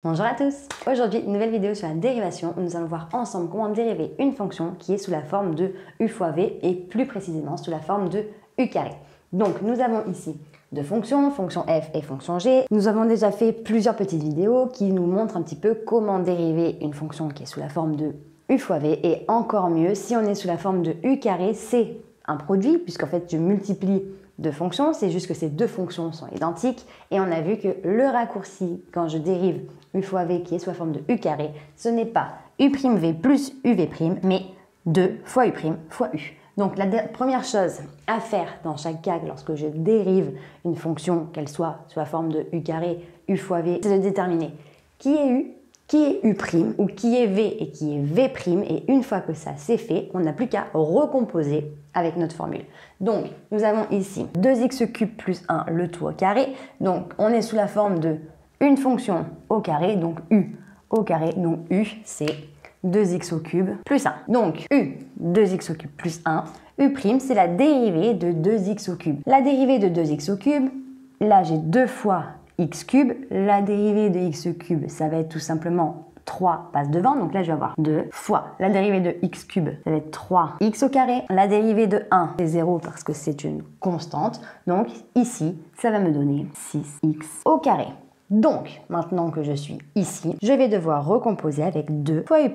Bonjour à tous. Aujourd'hui, une nouvelle vidéo sur la dérivation où nous allons voir ensemble comment dériver une fonction qui est sous la forme de u fois v et plus précisément sous la forme de u carré. Donc nous avons ici deux fonctions, fonction f et fonction g. Nous avons déjà fait plusieurs petites vidéos qui nous montrent un petit peu comment dériver une fonction qui est sous la forme de u fois v et encore mieux si on est sous la forme de u carré, c'est un produit puisqu'en fait je multiplie deux fonctions, c'est juste que ces deux fonctions sont identiques et on a vu que le raccourci quand je dérive u fois v qui est sous la forme de u carré, ce n'est pas u'v plus uv', mais 2 fois u' fois u. Donc la première chose à faire dans chaque cas lorsque je dérive une fonction, qu'elle soit sous la forme de u carré, u fois v, c'est de déterminer qui est u, qui est u' ou qui est v et qui est v'. Et une fois que ça c'est fait, on n'a plus qu'à recomposer avec notre formule. Donc nous avons ici 2x³ plus 1 le tout au carré. Donc on est sous la forme de une fonction au carré, donc u au carré, donc u c'est 2x³ plus 1. Donc u 2x³ plus 1, u' c'est la dérivée de 2x³. La dérivée de 2x³, là j'ai 2 fois x³, la dérivée de x³ ça va être tout simplement 3 passe devant, donc là je vais avoir 2 fois la dérivée de x³, ça va être 3x au carré. La dérivée de 1, c'est 0 parce que c'est une constante, donc ici ça va me donner 6x au carré. Donc, maintenant que je suis ici, je vais devoir recomposer avec 2 fois u'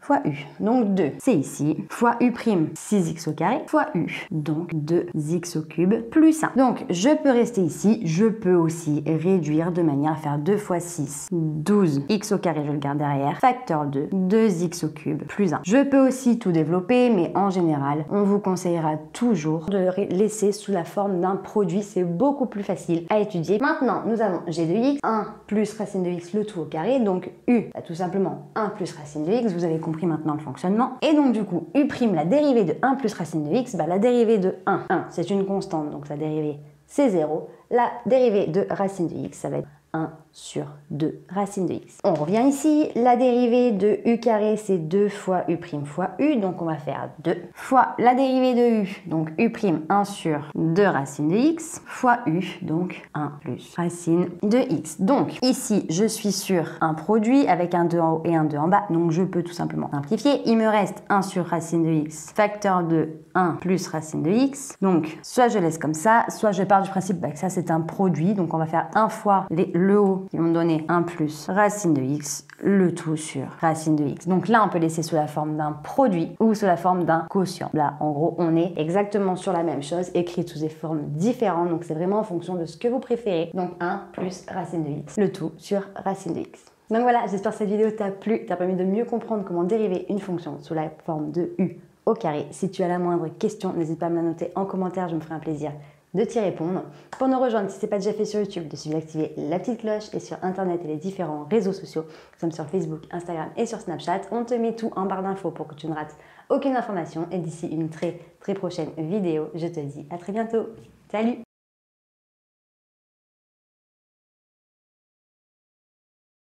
fois u. Donc 2, c'est ici, fois u', 6x au carré, fois u, donc 2x³ plus 1. Donc, je peux rester ici, je peux aussi réduire de manière à faire 2 fois 6, 12x au carré, je le garde derrière, facteur 2, 2x³ plus 1. Je peux aussi tout développer, mais en général, on vous conseillera toujours de laisser sous la forme d'un produit, c'est beaucoup plus facile à étudier. Maintenant, nous avons g de x, 1 plus racine de x le tout au carré, donc u, bah, tout simplement 1 plus racine de x, vous avez compris maintenant le fonctionnement. Et donc du coup, u', la dérivée de 1 plus racine de x, bah, la dérivée de 1 c'est une constante, donc sa dérivée c'est 0. La dérivée de racine de x, ça va être 1 sur 2 racine de x. On revient ici, la dérivée de u carré c'est 2 fois u' fois u, donc on va faire 2 fois la dérivée de u, donc u', 1 sur 2 racine de x, fois u, donc 1 plus racine de x. Donc ici je suis sur un produit avec un 2 en haut et un 2 en bas, donc je peux tout simplement simplifier. Il me reste 1 sur racine de x, facteur de 1 plus racine de x, donc soit je laisse comme ça, soit je pars du principe que ça c'est un produit, donc on va faire 1 fois le haut qui vont me donner 1 plus racine de x, le tout sur racine de x. Donc là, on peut laisser sous la forme d'un produit ou sous la forme d'un quotient. Là, en gros, on est exactement sur la même chose, écrit sous des formes différentes. Donc, c'est vraiment en fonction de ce que vous préférez. Donc, 1 plus racine de x, le tout sur racine de x. Donc voilà, j'espère que cette vidéo t'a plu, t'a permis de mieux comprendre comment dériver une fonction sous la forme de u au carré. Si tu as la moindre question, n'hésite pas à me la noter en commentaire, je me ferai un plaisir de t'y répondre. Pour nous rejoindre, si ce n'est pas déjà fait sur YouTube, de suivre d'activer la petite cloche et sur Internet et les différents réseaux sociaux, comme sur Facebook, Instagram et sur Snapchat. On te met tout en barre d'infos pour que tu ne rates aucune information. Et d'ici une très prochaine vidéo, je te dis à très bientôt. Salut!